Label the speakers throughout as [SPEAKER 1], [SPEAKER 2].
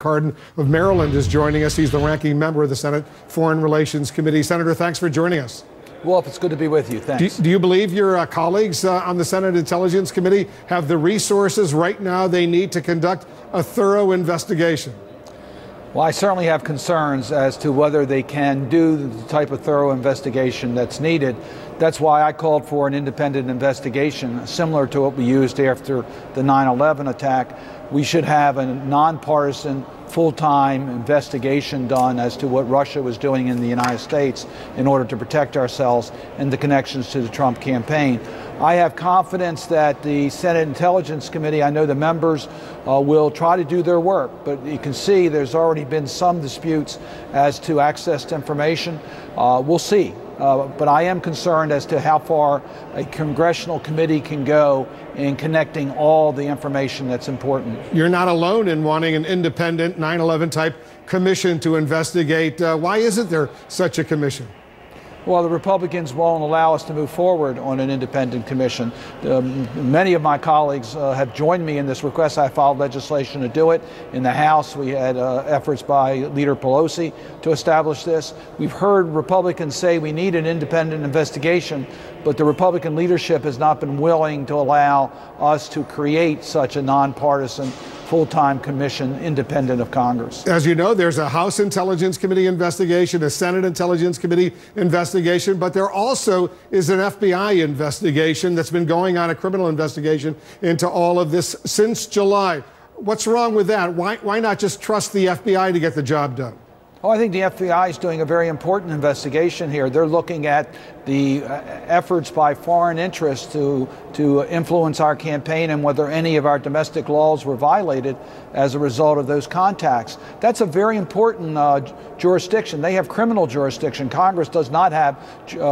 [SPEAKER 1] Cardin of Maryland is joining us. He's the ranking member of the Senate Foreign Relations Committee. Senator, thanks for joining us.
[SPEAKER 2] Wolf, it's good to be with you. Thanks.
[SPEAKER 1] Do you believe your colleagues on the Senate Intelligence Committee have the resources right now they need to conduct a thorough investigation?
[SPEAKER 2] Well, I certainly have concerns as to whether they can do the type of thorough investigation that's needed. That's why I called for an independent investigation similar to what we used after the 9/11 attack. We should have a nonpartisan, full-time investigation done as to what Russia was doing in the United States in order to protect ourselves and the connections to the Trump campaign. I have confidence that the Senate Intelligence Committee, I know the members will try to do their work, but you can see there's already been some disputes as to access to information. We'll see. But I am concerned as to how far a congressional committee can go in connecting all the information that's important.
[SPEAKER 1] You're not alone in wanting an independent 9/11 type commission to investigate. Why isn't there such a commission?
[SPEAKER 2] Well, the Republicans won't allow us to move forward on an independent commission. Many of my colleagues have joined me in this request. I filed legislation to do it. In the House, we had efforts by Leader Pelosi to establish this. We've heard Republicans say we need an independent investigation, but the Republican leadership has not been willing to allow us to create such a nonpartisan full-time commission independent of Congress.
[SPEAKER 1] As you know, there's a House Intelligence Committee investigation, a Senate Intelligence Committee investigation, but there also is an FBI investigation that's been going on, a criminal investigation into all of this since July. What's wrong with that? Why not just trust the FBI to get the job done?
[SPEAKER 2] Oh, I think the FBI is doing a very important investigation here. They're looking at the efforts by foreign interests to influence our campaign and whether any of our domestic laws were violated as a result of those contacts. That's a very important jurisdiction. They have criminal jurisdiction. Congress does not have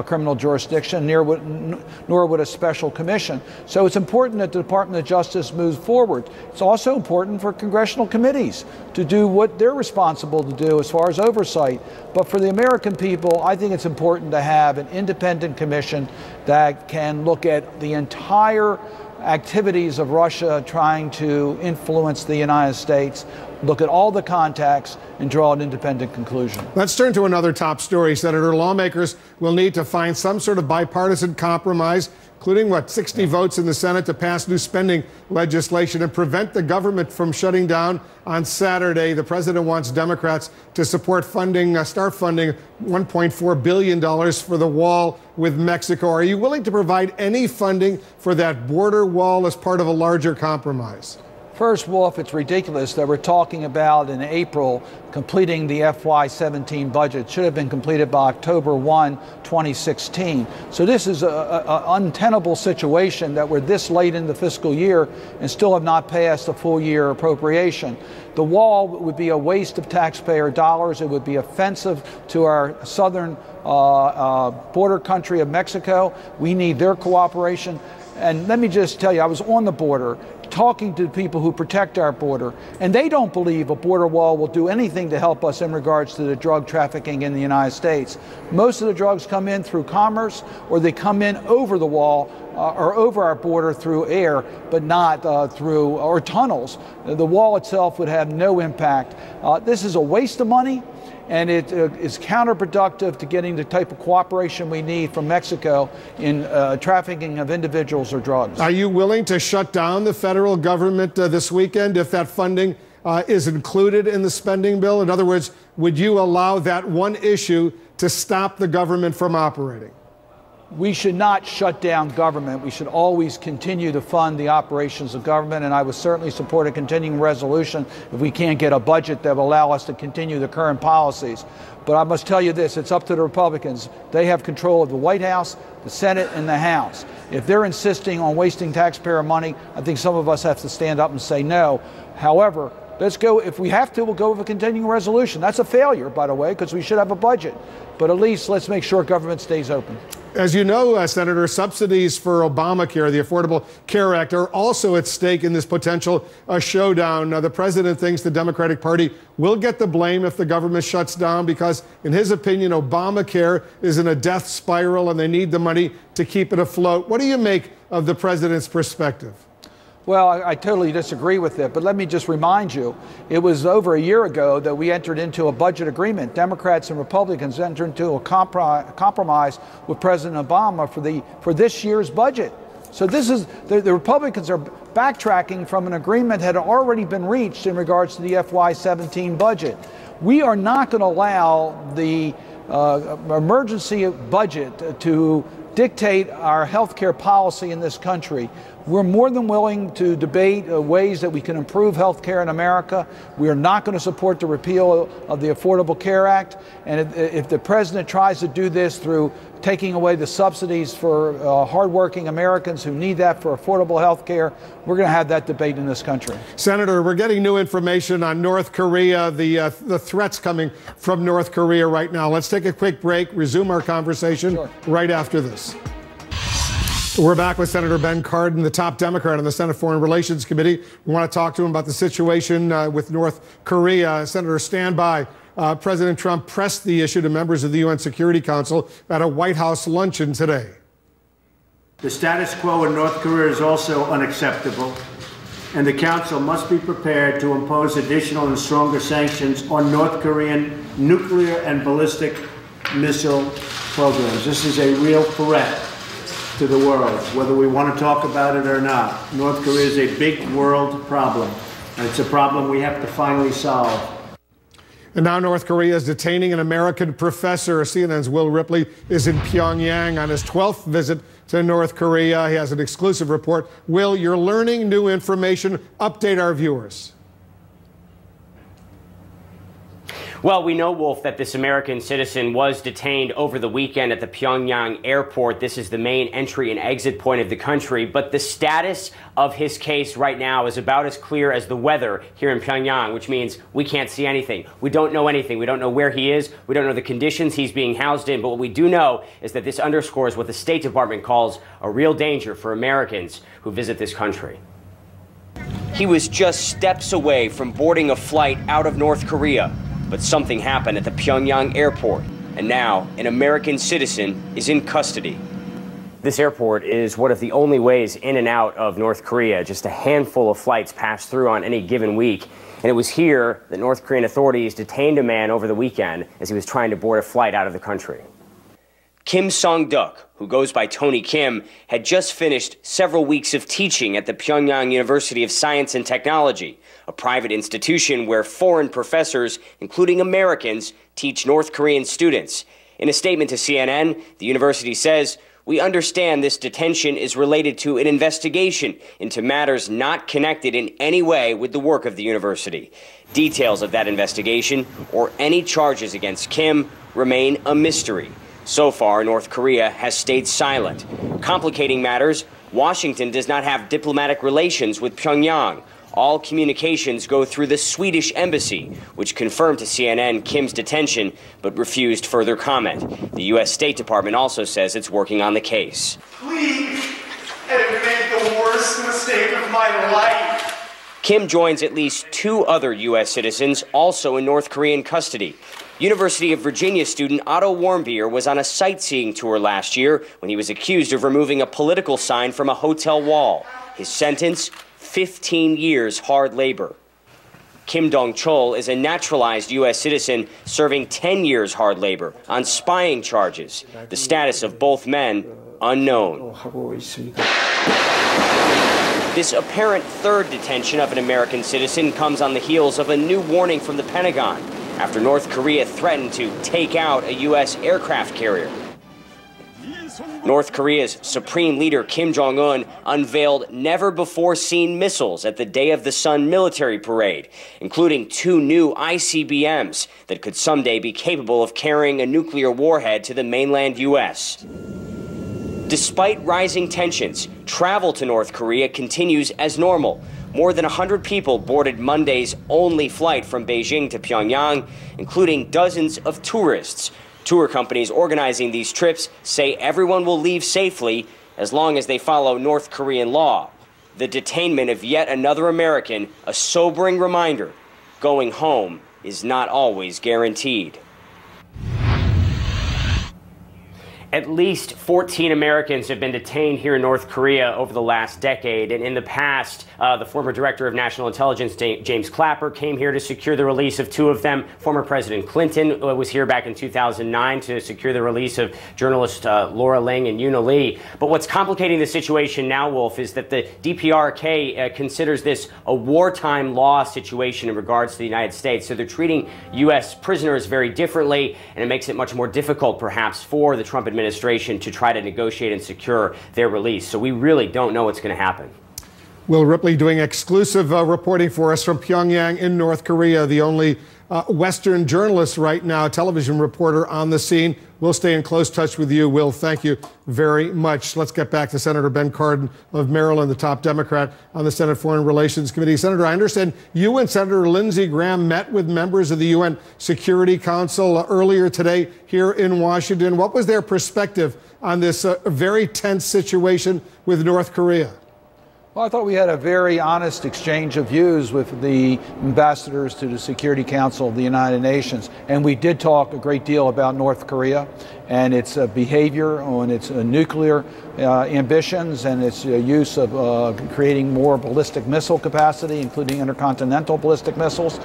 [SPEAKER 2] criminal jurisdiction, nor would a special commission. So it's important that the Department of Justice moves forward. It's also important for congressional committees to do what they're responsible to do as far as oversight. But for the American people, I think it's important to have an independent commission that can look at the entire activities of Russia trying to influence the United States, look at all the contacts, and draw an independent conclusion.
[SPEAKER 1] Let's turn to another top story, Senator. Lawmakers will need to find some sort of bipartisan compromise, including, 60 votes in the Senate to pass new spending legislation and prevent the government from shutting down on Saturday. The president wants Democrats to support funding, start funding $1.4 billion for the wall with Mexico. Are you willing to provide any funding for that border wall as part of a larger compromise?
[SPEAKER 2] First, Wolf, it's ridiculous that we're talking about in April completing the FY17 budget. It should have been completed by October 1, 2016. So this is an untenable situation that we're this late in the fiscal year and still have not passed a full year appropriation. The wall would be a waste of taxpayer dollars. It would be offensive to our southern border country of Mexico. We need their cooperation. And let me just tell you, I was on the border talking to people who protect our border, and they don't believe a border wall will do anything to help us in regards to the drug trafficking in the United States. Most of the drugs come in through commerce, or they come in over the wall or over our border through air, but not through tunnels. The wall itself would have no impact. This is a waste of money, and it is counterproductive to getting the type of cooperation we need from Mexico in trafficking of individuals or drugs.
[SPEAKER 1] Are you willing to shut down the federal government this weekend if that funding is included in the spending bill? In other words, would you allow that one issue to stop the government from operating?
[SPEAKER 2] We should not shut down government. We should always continue to fund the operations of government, and I would certainly support a continuing resolution if we can't get a budget that will allow us to continue the current policies. But I must tell you this, it's up to the Republicans. They have control of the White House, the Senate, and the House. If they're insisting on wasting taxpayer money, I think some of us have to stand up and say no. However, let's go, if we have to, we'll go with a continuing resolution. That's a failure, by the way, because we should have a budget. But at least let's make sure government stays open.
[SPEAKER 1] As you know, Senator, subsidies for Obamacare, the Affordable Care Act, are also at stake in this potential showdown. The president thinks the Democratic Party will get the blame if the government shuts down because, in his opinion, Obamacare is in a death spiral and they need the money to keep it afloat. What do you make of the president's perspective?
[SPEAKER 2] Well, I totally disagree with it, but let me just remind you, it was over a year ago that we entered into a budget agreement. Democrats and Republicans entered into a compromise with President Obama for this year's budget. So this is, the Republicans are backtracking from an agreement that had already been reached in regards to the FY17 budget. We are not going to allow the emergency budget to dictate our health care policy in this country. We're more than willing to debate ways that we can improve health care in America. We are not going to support the repeal of the Affordable Care Act. And if the president tries to do this through taking away the subsidies for hardworking Americans who need that for affordable health care, we're going to have that debate in this country.
[SPEAKER 1] Senator, we're getting new information on North Korea, the threats coming from North Korea right now. Let's take a quick break, resume our conversation right after this. We're back with Senator Ben Cardin, the top Democrat on the Senate Foreign Relations Committee. We want to talk to him about the situation with North Korea. Senator, stand by. President Trump pressed the issue to members of the UN Security Council at a White House luncheon today.
[SPEAKER 3] The status quo in North Korea is also unacceptable, and the Council must be prepared to impose additional and stronger sanctions on North Korean nuclear and ballistic missile programs. This is a real threat to the world, whether we want to talk about it or not. North Korea is a big world problem, and it's a problem we have to finally solve.
[SPEAKER 1] And now North Korea is detaining an American professor. CNN's Will Ripley is in Pyongyang on his 12th visit to North Korea. He has an exclusive report. Will, you're learning new information. Update our viewers.
[SPEAKER 4] Well, we know, Wolf, that this American citizen was detained over the weekend at the Pyongyang airport. This is the main entry and exit point of the country. But the status of his case right now is about as clear as the weather here in Pyongyang, which means we can't see anything. We don't know anything. We don't know where he is. We don't know the conditions he's being housed in. But what we do know is that this underscores what the State Department calls a real danger for Americans who visit this country. He was just steps away from boarding a flight out of North Korea. But something happened at the Pyongyang airport, and now an American citizen is in custody. This airport is one of the only ways in and out of North Korea. Just a handful of flights pass through on any given week. And it was here that North Korean authorities detained a man over the weekend as he was trying to board a flight out of the country. Kim Song-duk, who goes by Tony Kim, had just finished several weeks of teaching at the Pyongyang University of Science and Technology, a private institution where foreign professors, including Americans, teach North Korean students. In a statement to CNN, the university says, "We understand this detention is related to an investigation into matters not connected in any way with the work of the university. Details of that investigation or any charges against Kim remain a mystery." So far, North Korea has stayed silent. Complicating matters, Washington does not have diplomatic relations with Pyongyang. All communications go through the Swedish embassy, which confirmed to CNN Kim's detention but refused further comment. The U.S. State Department also says it's working on the case.
[SPEAKER 5] Please, it made the worst mistake of my life.
[SPEAKER 4] Kim joins at least 2 other U.S. citizens also in North Korean custody. University of Virginia student Otto Warmbier was on a sightseeing tour last year when he was accused of removing a political sign from a hotel wall. His sentence, 15 years hard labor. Kim Dong-chol is a naturalized U.S. citizen serving 10 years hard labor on spying charges. The status of both men, unknown. This apparent third detention of an American citizen comes on the heels of a new warning from the Pentagon after North Korea threatened to take out a U.S. aircraft carrier. North Korea's Supreme Leader Kim Jong-un unveiled never-before-seen missiles at the Day of the Sun military parade, including 2 new ICBMs that could someday be capable of carrying a nuclear warhead to the mainland U.S. Despite rising tensions, travel to North Korea continues as normal. More than 100 people boarded Monday's only flight from Beijing to Pyongyang, including dozens of tourists. Tour companies organizing these trips say everyone will leave safely as long as they follow North Korean law. The detainment of yet another American, a sobering reminder, going home is not always guaranteed. At least 14 Americans have been detained here in North Korea over the last decade. And in the past, the former director of national intelligence, James Clapper, came here to secure the release of 2 of them. Former President Clinton was here back in 2009 to secure the release of journalist Laura Ling and Yoona Lee. But what's complicating the situation now, Wolf, is that the DPRK considers this a wartime law situation in regards to the United States. So they're treating U.S. prisoners very differently, and it makes it much more difficult, perhaps, for the Trump administration to try to negotiate and secure their release. So we really don't know what's going to happen.
[SPEAKER 1] Will Ripley doing exclusive reporting for us from Pyongyang in North Korea, the only Western journalist right now, television reporter on the scene. We'll stay in close touch with you, Will. Thank you very much. Let's get back to Senator Ben Cardin of Maryland, the top Democrat on the Senate Foreign Relations Committee. Senator, I understand you and Senator Lindsey Graham met with members of the UN Security Council earlier today here in Washington. What was their perspective on this very tense situation with North Korea?
[SPEAKER 2] Well, I thought we had a very honest exchange of views with the ambassadors to the Security Council of the United Nations. And we did talk a great deal about North Korea and its behavior on its nuclear ambitions and its use of creating more ballistic missile capacity, including intercontinental ballistic missiles.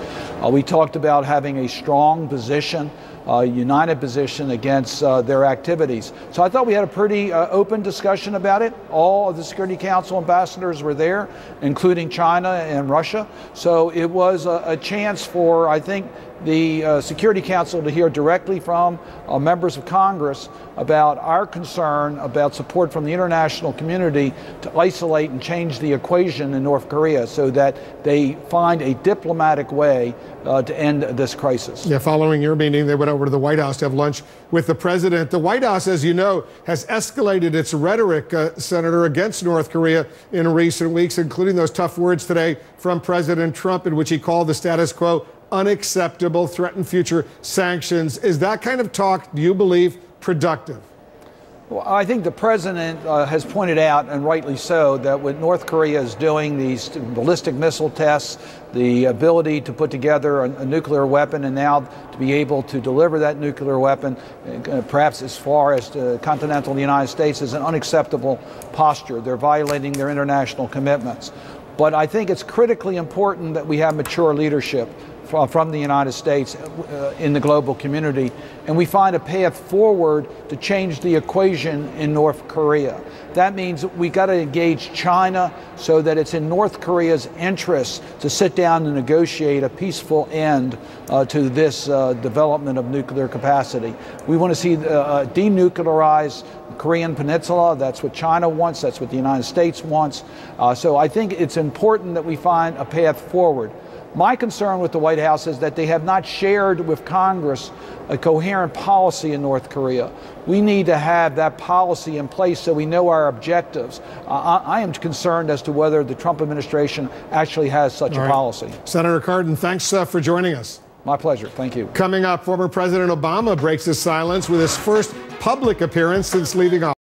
[SPEAKER 2] We talked about having a strong position, united position against their activities. So I thought we had a pretty open discussion about it. All of the Security Council ambassadors were there, including China and Russia. So it was a chance for, I think, the Security Council to hear directly from members of Congress about our concern about support from the international community to isolate and change the equation in North Korea so that they find a diplomatic way to end this crisis.
[SPEAKER 1] Yeah, following your meeting, they went over to the White House to have lunch with the president. The White House, as you know, has escalated its rhetoric, Senator, against North Korea in recent weeks, including those tough words today from President Trump in which he called the status quo unacceptable, threatened future sanctions. Is that kind of talk, do you believe, productive?
[SPEAKER 2] Well, I think the president has pointed out, and rightly so, that what North Korea is doing, these ballistic missile tests, the ability to put together a nuclear weapon and now to be able to deliver that nuclear weapon, perhaps as far as to continental United States, is an unacceptable posture. They're violating their international commitments. But I think it's critically important that we have mature leadership from the United States in the global community, and we find a path forward to change the equation in North Korea. That means we got to engage China so that it's in North Korea's interest to sit down and negotiate a peaceful end to this development of nuclear capacity. We want to see denuclearize Korean Peninsula. That's what China wants. That's what the United States wants. So I think it's important that we find a path forward. My concern with the White House is that they have not shared with Congress a coherent policy in North Korea. We need to have that policy in place so we know our objectives. I am concerned as to whether the Trump administration actually has such a policy.
[SPEAKER 1] Senator Cardin, thanks for joining us.
[SPEAKER 2] My pleasure. Thank you.
[SPEAKER 1] Coming up, former President Obama breaks his silence with his first public appearance since leaving office.